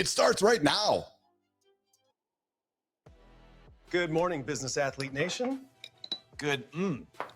It starts right now. Good morning, Business Athlete Nation. Good.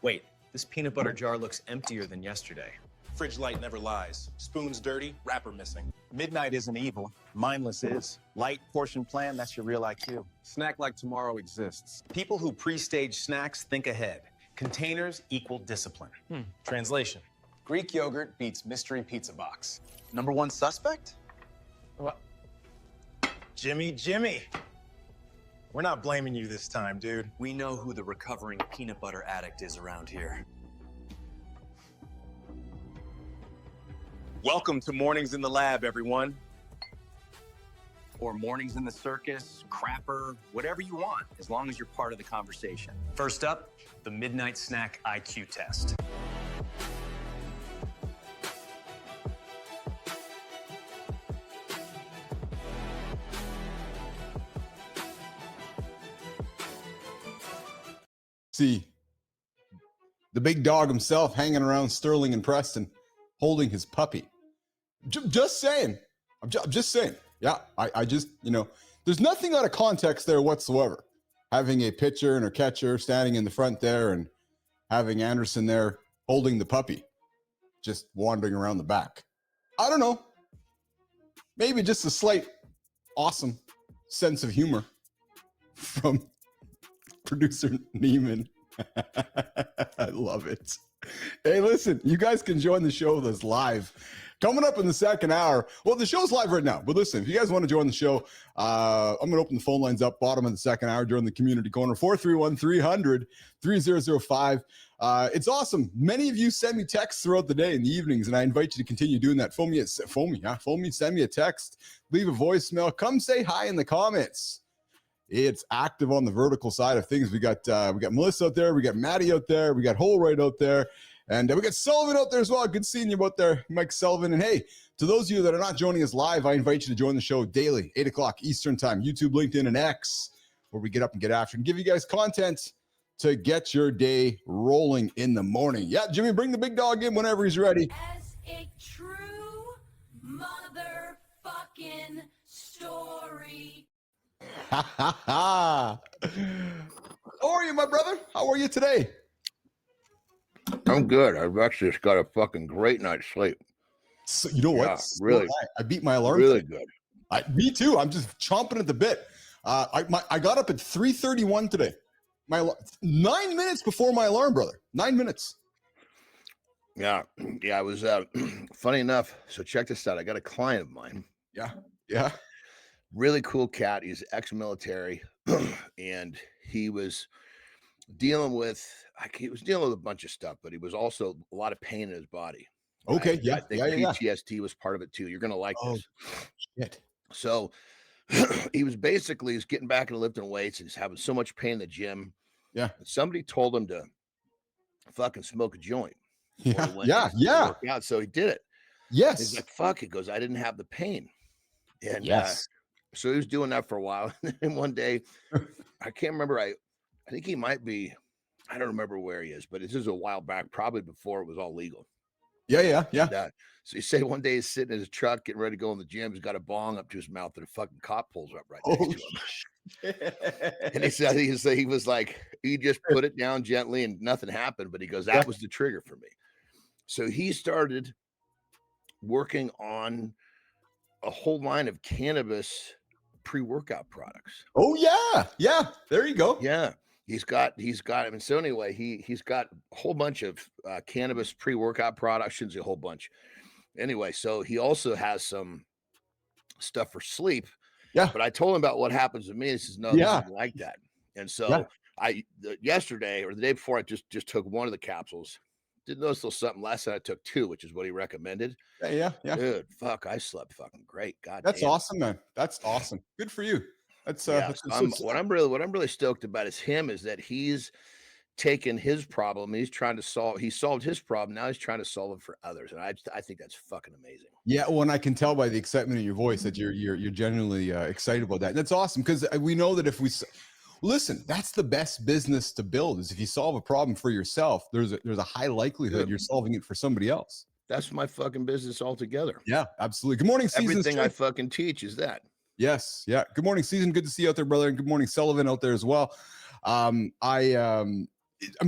Wait, this peanut butter jar looks emptier than yesterday. Fridge light never lies. Spoon's dirty, wrapper missing. Midnight isn't evil. Mindless is. Light, portion plan, that's your real IQ. Snack like tomorrow exists. People who pre-stage snacks think ahead. Containers equal discipline. Translation. Greek yogurt beats mystery pizza box. Number one suspect? What? Jimmy. We're not blaming you this time, dude. We know who the recovering peanut butter addict is around here. Welcome to Mornings in the Lab, everyone. Or mornings in the circus, crapper, whatever you want, as long as you're part of the conversation. First up, the midnight snack IQ test. See, the big dog himself hanging around Sterling and Preston, holding his puppy. Just saying. I'm just saying. Yeah, I just, there's nothing out of context there whatsoever. Having a pitcher and a catcher standing in the front there and having Anderson there holding the puppy, just wandering around the back. I don't know. Maybe just a slight awesome sense of humor from producer Neiman. I love it. Hey, listen, you guys can join the show with us live. Coming up in the second hour. Well, the show's live right now, but listen, if you guys want to join the show, I'm going to open the phone lines up bottom of the second hour during the community corner, 431-300-3005. It's awesome. Many of you send me texts throughout the day in the evenings, and I invite you to continue doing that. Phone me, send me a text, leave a voicemail, come say hi in the comments. It's active on the vertical side of things. We got Melissa out there, we got Maddie out there, we got Holroyd out there, and we got Sullivan out there as well. Good seeing you out there, Mike Sullivan. And hey, to those of you that are not joining us live, I invite you to join the show daily, 8 o'clock Eastern time, YouTube, LinkedIn, and X, where we get up and get after and give you guys content to get your day rolling in the morning. Yeah, Jimmy, bring the big dog in whenever he's ready. As a true motherfucking story. How are you, my brother? How are you today? I'm good. I've actually just got a fucking great night's sleep. So, you know what? Yeah, really. I beat my alarm. Really good. Me too. I'm just chomping at the bit. I got up at 3:31 today. 9 minutes before my alarm, brother. 9 minutes. Yeah. I was funny enough. So check this out. I got a client of mine. Yeah. Really cool cat. He's ex-military, and he was dealing with a bunch of stuff, but he was also a lot of pain in his body. Okay. Right? Yeah. I think PTSD was part of it too. You're gonna like this. Shit. So he's getting back into lifting weights, and he's having so much pain in the gym. Yeah. Somebody told him to fucking smoke a joint. Yeah. So he did it. Yes. He's like, fuck. He goes, I didn't have the pain. And yes. So he was doing that for a while. And one day, I can't remember. I think he might be, I don't remember where he is, but this is a while back, probably before it was all legal. Yeah. So you say one day he's sitting in his truck, getting ready to go in the gym. He's got a bong up to his mouth, and a fucking cop pulls up right next to him. And he said he was like, he just put it down gently and nothing happened. But he goes, that was the trigger for me. So he started working on a whole line of cannabis pre-workout products. Oh yeah. There you go. Yeah. He's got, I mean, so anyway, he's got a whole bunch of cannabis pre-workout products. Shouldn't say a whole bunch. Anyway, so he also has some stuff for sleep. Yeah. But I told him about what happens to me. He says, no, this isn't like that. And so yesterday or the day before, I just took one of the capsules. Didn't notice a little something last night. I took 2, which is what he recommended. Yeah. Dude, fuck, I slept fucking great. God, that's awesome, man. That's awesome. Good for you. That's what I'm really stoked about is that he's taken his problem. He solved his problem. Now he's trying to solve it for others. And I think that's fucking amazing. Yeah. Well, and I can tell by the excitement in your voice that you're genuinely excited about that. And that's awesome because we know that if we listen, that's the best business to build is if you solve a problem for yourself, there's a high likelihood you're solving it for somebody else. That's my fucking business altogether. Yeah, absolutely. Good morning, Seasons. Everything I fucking teach is that. Yes. Yeah. Good morning, Season. Good to see you out there, brother. And good morning, Sullivan, out there as well. I'm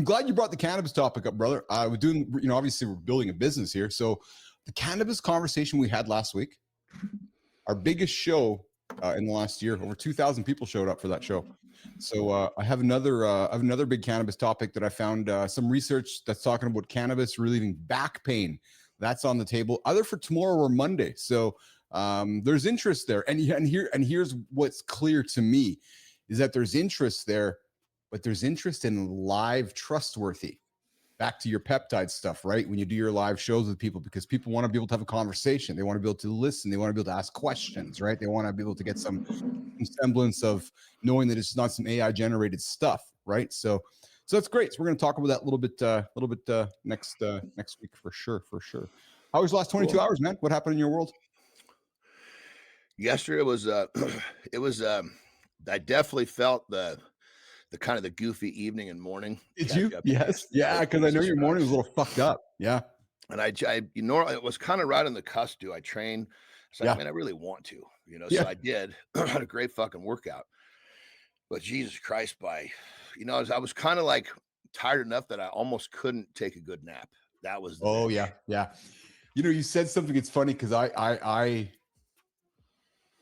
glad you brought the cannabis topic up, brother. We're doing, obviously we're building a business here. So the cannabis conversation we had last week, our biggest show in the last year, over 2,000 people showed up for that show. So I have another big cannabis topic that I found some research that's talking about cannabis relieving back pain. That's on the table either for tomorrow or Monday. So there's interest there, and here's what's clear to me is that there's interest there, but there's interest in live trustworthy. Back to your peptide stuff, right? When you do your live shows with people, because people want to be able to have a conversation, they want to be able to listen, they want to be able to ask questions, right? They want to be able to get some semblance of knowing that it's not some AI generated stuff, right? So that's great. So we're going to talk about that a little bit next week for sure. How was the last 22 hours, man? What happened in your world? Yesterday was I definitely felt the kind of the goofy evening and morning. Did you? Yes. Yeah, because I know your morning was a little fucked up. Yeah. And it was kind of right on the cusp. Do I train? It's like, man, I really want to, so I did. I had a great fucking workout. But Jesus Christ, I was kind of like tired enough that I almost couldn't take a good nap. That was yeah. You said something. It's funny because I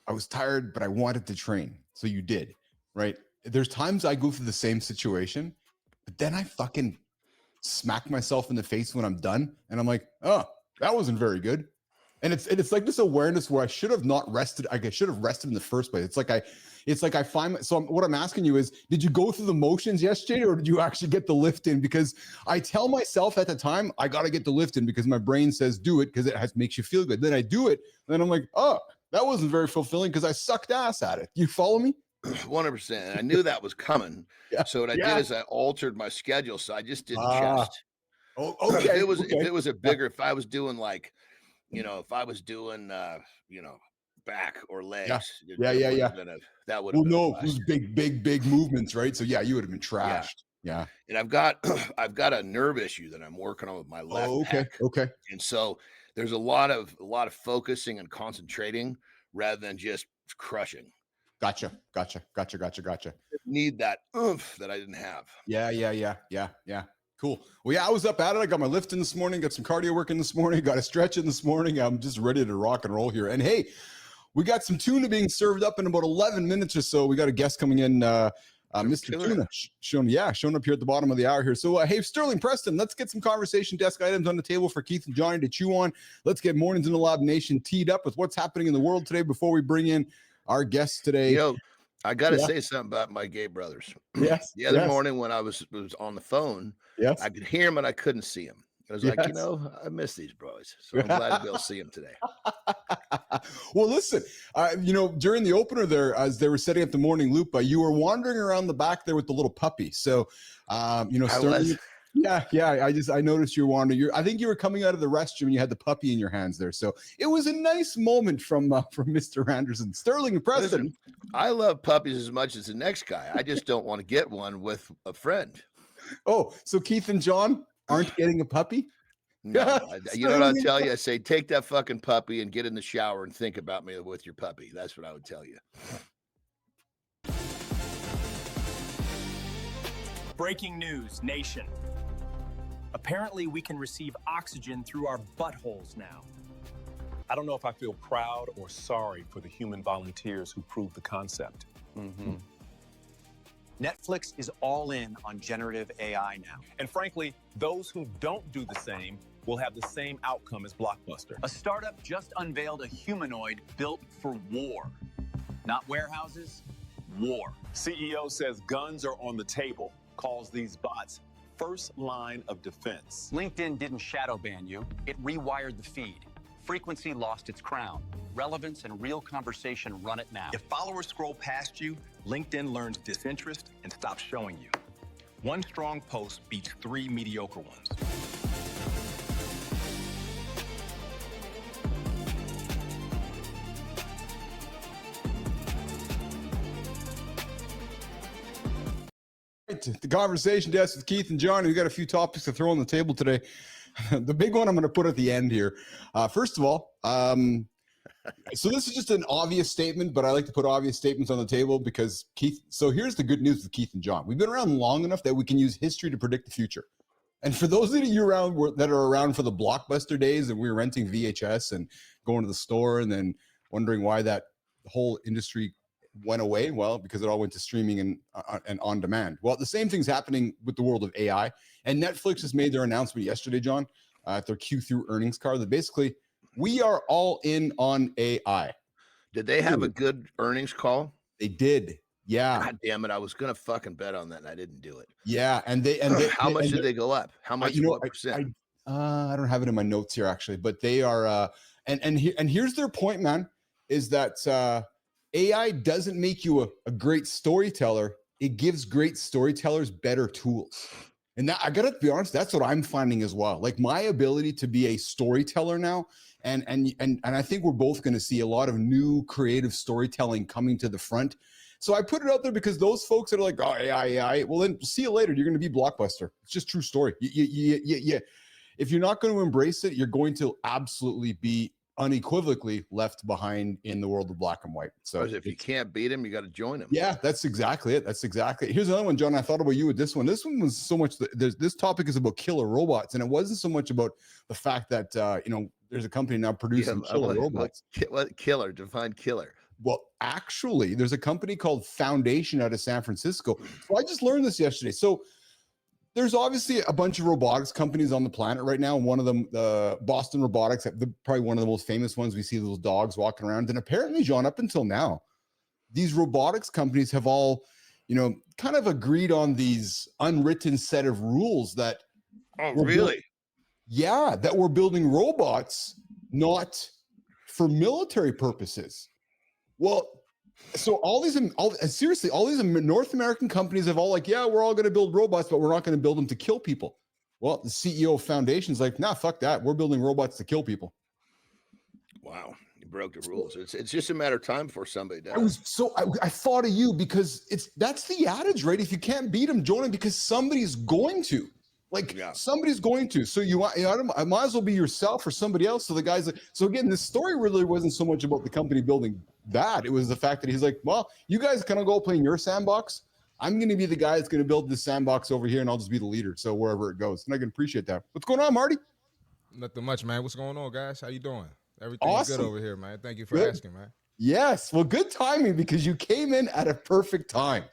was tired, but I wanted to train. So you did, right? There's times I go through the same situation, but then I fucking smack myself in the face when I'm done. And I'm like, oh, that wasn't very good. And it's like this awareness where I should have not rested. I should have rested in the first place. It's like I find, what I'm asking you is, did you go through the motions yesterday or did you actually get the lift in? Because I tell myself at the time, I got to get the lift in because my brain says do it because it makes you feel good. Then I do it. And then I'm like, oh, that wasn't very fulfilling because I sucked ass at it. You follow me? 100%. I knew that was coming. So what I did is I altered my schedule. So I just did chest. Oh, okay. If it was a bigger, if I was doing like, if I was doing, back or legs. That would have been no, those big movements, right? So you would have been trashed. Yeah. And I've got a nerve issue that I'm working on with my left pec. Okay. And so there's a lot of focusing and concentrating rather than just crushing. Gotcha. Need that oomph that I didn't have. Yeah. Cool. Well, I was up at it. I got my lift in this morning, got some cardio working this morning, got a stretch in this morning. I'm just ready to rock and roll here. And hey, we got some tuna being served up in about 11 minutes or so. We got a guest coming in, Mr. Tuna, showing up here at the bottom of the hour here. So, hey, Sterling Preston, let's get some conversation desk items on the table for Keith and Johnny to chew on. Let's get Mornings in the Lab Nation teed up with what's happening in the world today before we bring in our guest today. I got to say something about my gay brothers. Yes. The other morning when I was on the phone, I could hear him and I couldn't see him. I was like, I miss these boys. So I'm glad to be able to see them today. Well, listen, during the opener there, as they were setting up the morning loop, you were wandering around the back there with the little puppy. So, Sterling, I noticed you were wandering. I think you were coming out of the restroom and you had the puppy in your hands there. So it was a nice moment from Mr. Anderson. Sterling and Preston. Listen, I love puppies as much as the next guy. I just don't want to get one with a friend. Oh, so Keith and John aren't getting a puppy? No, you know what I'll tell you? I say, take that fucking puppy and get in the shower and think about me with your puppy. That's what I would tell you. Breaking news, nation. Apparently, we can receive oxygen through our buttholes now. I don't know if I feel proud or sorry for the human volunteers who proved the concept. Netflix is all in on generative AI now. And frankly, those who don't do the same will have the same outcome as Blockbuster. A startup just unveiled a humanoid built for war. Not warehouses, war. CEO says guns are on the table, calls these bots first line of defense. LinkedIn didn't shadow ban you, it rewired the feed. Frequency lost its crown. Relevance and real conversation run it now. If followers scroll past you, LinkedIn learns disinterest and stops showing you. One strong post beats 3 mediocre ones. The conversation desk with Keith and Johnny. We got a few topics to throw on the table today. The big one I'm going to put at the end here. First of all, So this is just an obvious statement, but I like to put obvious statements on the table because Keith. So here's the good news with Keith and John. We've been around long enough that we can use history to predict the future. And for those of you that are around for the Blockbuster days and we were renting VHS and going to the store and then wondering why that whole industry went away, well, because it all went to streaming and on demand. Well, the same thing's happening with the world of AI. And Netflix has made their announcement yesterday, John, at their Q3 earnings card that basically we are all in on AI. Did they have a good earnings call? They did. Yeah. God damn it. I was going to fucking bet on that and I didn't do it. Yeah. And how much did they go up? How much? What percent? I don't have it in my notes here actually, but they are, and here's their point, man, is that AI doesn't make you a great storyteller. It gives great storytellers better tools. And that, I gotta be honest, that's what I'm finding as well. Like my ability to be a storyteller now, and I think we're both going to see a lot of new creative storytelling coming to the front. So I put it out there because those folks that are like, oh, AI, well then see you later. You're going to be Blockbuster. It's just true story. Yeah. If you're not going to embrace it, you're going to absolutely be unequivocally left behind in the world of black and white. So if you can't beat him, you got to join him. Yeah, that's exactly it. That's exactly it. Here's another one, John. I thought about you with this one. This one was so much. This topic is about killer robots, and it wasn't so much about the fact that there's a company now producing killer robots. What killer? Define killer. Well, actually, there's a company called Foundation out of San Francisco. So I just learned this yesterday. So there's obviously a bunch of robotics companies on the planet right now. One of them, Boston Robotics, probably one of the most famous ones. We see those dogs walking around. And apparently, John, up until now, these robotics companies have all, kind of agreed on these unwritten set of rules that. Oh, really? That we're building robots, not for military purposes. Well, so all these North American companies have all like, yeah, we're all going to build robots, but we're not going to build them to kill people. Well, the CEO of Foundation's like, nah, fuck that. We're building robots to kill people. Wow. You broke the rules. It's just a matter of time before somebody does. I thought of you because that's the adage, right? If you can't beat them, join them because somebody's going to. Somebody's going to. So I might as well be yourself or somebody else. So the guy's like, so again, this story really wasn't so much about the company building that. It was the fact that he's like, well, you guys kind of go play in your sandbox. I'm going to be the guy that's going to build the sandbox over here and I'll just be the leader. So wherever it goes. And I can appreciate that. What's going on, Marty? Nothing much, man. What's going on, guys? How you doing? Everything's awesome. Good over here, man. Thank you for asking, man. Yes. Well, good timing because you came in at a perfect time.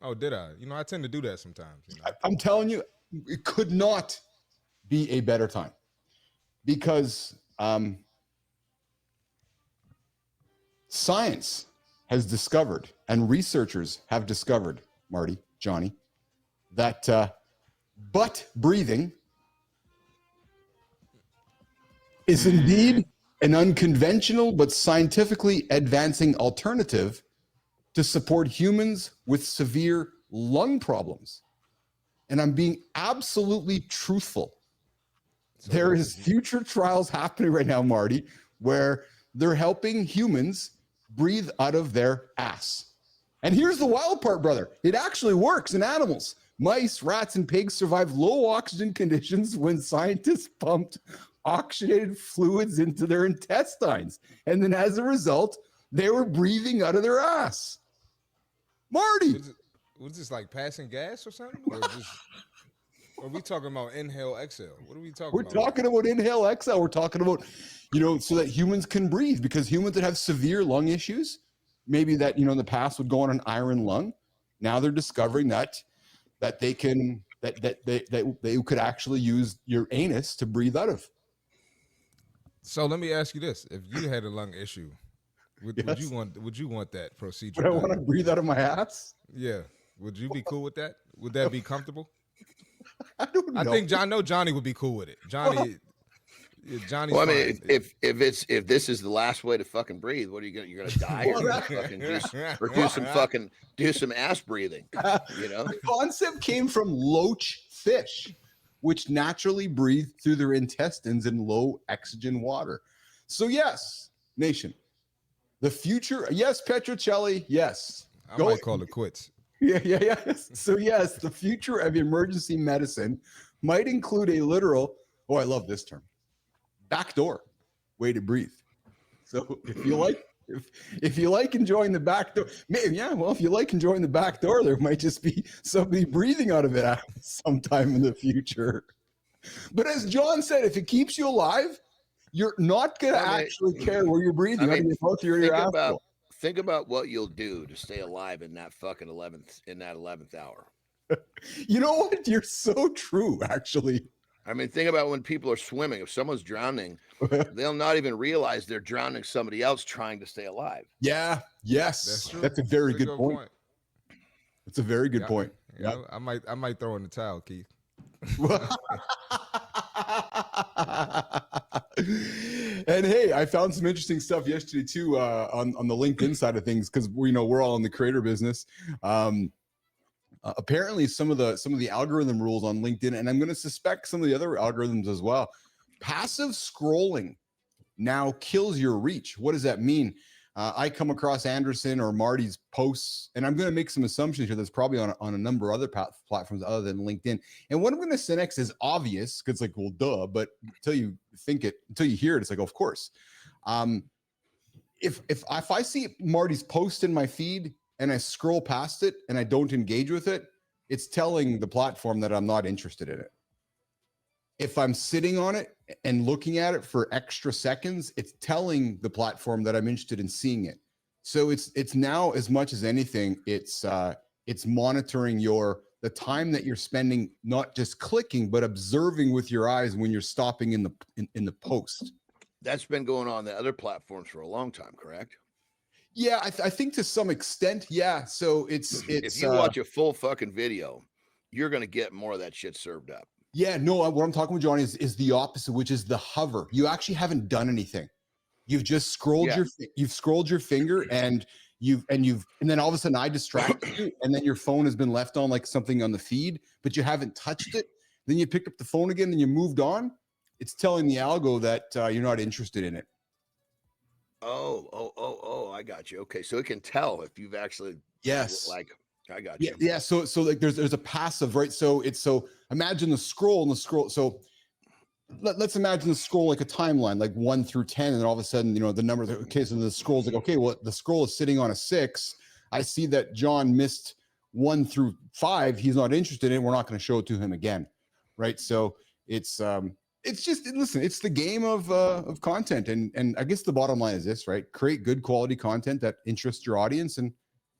Oh, did I? I tend to do that sometimes. I'm telling you, it could not be a better time because science has discovered and researchers have discovered, Marty, Johnny, that butt breathing is indeed an unconventional but scientifically advancing alternative to support humans with severe lung problems. And I'm being absolutely truthful. There is future trials happening right now, Marty, where they're helping humans breathe out of their ass. And here's the wild part, brother. It actually works in animals. Mice, rats, and pigs survive low oxygen conditions when scientists pumped oxygenated fluids into their intestines. And then as a result, they were breathing out of their ass. Marty. Was this like passing gas or something? Or are we talking about inhale, exhale? What are we talking about? We're talking about inhale, exhale. We're talking about, so that humans can breathe, because humans that have severe lung issues, maybe that, in the past would go on an iron lung. Now they're discovering that they can, that they could actually use your anus to breathe out of. So let me ask you this. If you had a lung issue, would you want that procedure? Would I want to breathe out of my ass? Yeah. Would you be cool with that? Would that be comfortable? I don't know. I think Johnny would be cool with it. Johnny. Well, I mean, if this is the last way to fucking breathe, what are you gonna? You're gonna die or do some ass breathing. The concept came from loach fish, which naturally breathe through their intestines in low oxygen water. So yes, nation, the future. Yes, Petrocelli. Yes. I might call it quits. Yeah. So yes, the future of emergency medicine might include a literal, I love this term, backdoor way to breathe. So if you like enjoying the back door, maybe, yeah, well, if you like enjoying the back door, there might just be somebody breathing out of it sometime in the future. But as Jon said, if it keeps you alive, you're not going to actually care where you're breathing, out of your mouth or your asshole. Think about what you'll do to stay alive in that fucking 11th hour. You know what? You're so true, actually. I mean, think about when people are swimming. If someone's drowning, they'll not even realize they're drowning somebody else trying to stay alive. Yeah. Yes. That's a very good point. It's a very good point. Yeah. I might throw in the towel, Keith. And hey, I found some interesting stuff yesterday too on the LinkedIn side of things, because we're all in the creator business. Apparently some of the algorithm rules on LinkedIn, and I'm going to suspect some of the other algorithms as well. Passive scrolling now kills your reach. What does that mean? I come across Anderson or Marty's posts, and I'm going to make some assumptions here that's probably on a number of other platforms other than LinkedIn. And what I'm going to say next is obvious, because it's like, well, duh, but until you hear it, it's like, of course. If I see Marty's post in my feed and I scroll past it and I don't engage with it, it's telling the platform that I'm not interested in it. If I'm sitting on it and looking at it for extra seconds, it's telling the platform that I'm interested in seeing it. So it's now, as much as anything, it's monitoring the time that you're spending, not just clicking, but observing with your eyes when you're stopping in the post. That's been going on the other platforms for a long time, correct? Yeah, I think to some extent, yeah. So it's if you watch a full fucking video, you're gonna get more of that shit served up. Yeah, no, what I'm talking with Johnny is the opposite, which is the hover. You actually haven't done anything. You've just scrolled you've scrolled your finger and then all of a sudden I distract you, and then your phone has been left on like something on the feed, but you haven't touched it. Then you picked up the phone again and you moved on. It's telling the algo that you're not interested in it. Oh, I got you. Okay, so it can tell if you've actually I got you. Yeah. So like there's a passive, right? So imagine the scroll. So let's imagine the scroll like a timeline, like 1 through 10, and then all of a sudden, the numbers. Okay, so the scroll's like, okay, well, the scroll is sitting on a 6. I see that Jon missed 1 through 5. He's not interested in it. We're not going to show it to him again, right? So it's just, listen, it's the game of content, and I guess the bottom line is this, right? Create good quality content that interests your audience, and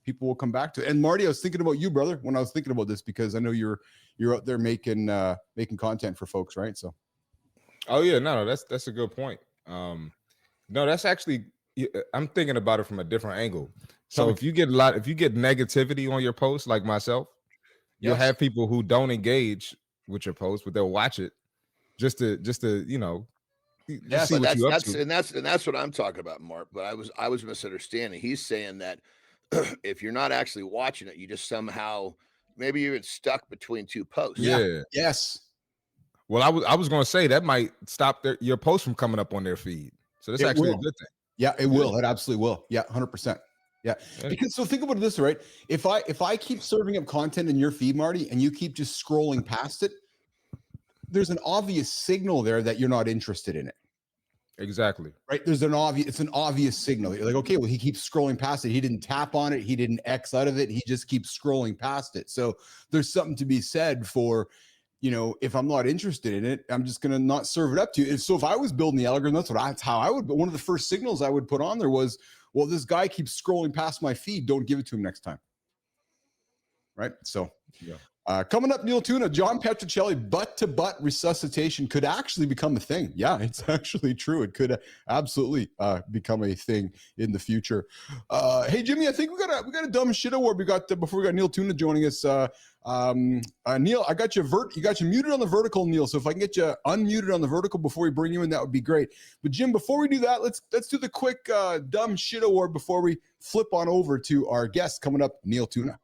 people will come back to it. And Marty, I was thinking about you, brother, when I was thinking about this, because I know you're out there making content for folks, right? So, oh yeah, no, that's a good point. No, that's actually, I'm thinking about it from a different angle. So if you get negativity on your post, like myself, you'll have people who don't engage with your post, but they'll watch it just to see what you're up to. And that's what I'm talking about, Mark. But I was misunderstanding. He's saying that if you're not actually watching it, you just somehow maybe you're stuck between two posts. Yeah. Yes. Well, I was going to say that might stop your post from coming up on their feed. So that's actually a good thing. Yeah, it will. It absolutely will. Yeah, 100%. Yeah. Because so think about this, right? If I keep serving up content in your feed, Marty, and you keep just scrolling past it, there's an obvious signal there that you're not interested in it. Exactly. Right. It's an obvious signal. You're like, okay, well, he keeps scrolling past it. He didn't tap on it. He didn't X out of it. He just keeps scrolling past it. So there's something to be said for, if I'm not interested in it, I'm just going to not serve it up to you. So if I was building the algorithm, that's how I would, but one of the first signals I would put on there was, well, this guy keeps scrolling past my feed. Don't give it to him next time. Right. So, yeah. Coming up, Neil Tuna, John Petrocelli, butt-to-butt resuscitation could actually become a thing. Yeah, it's actually true. It could absolutely become a thing in the future. Hey, Jimmy, I think we got a dumb shit award. Before we got Neil Tuna joining us. Neil, I got you muted on the vertical, Neil. So if I can get you unmuted on the vertical before we bring you in, that would be great. But Jim, before we do that, let's do the quick dumb shit award before we flip on over to our guest coming up, Neil Tuna.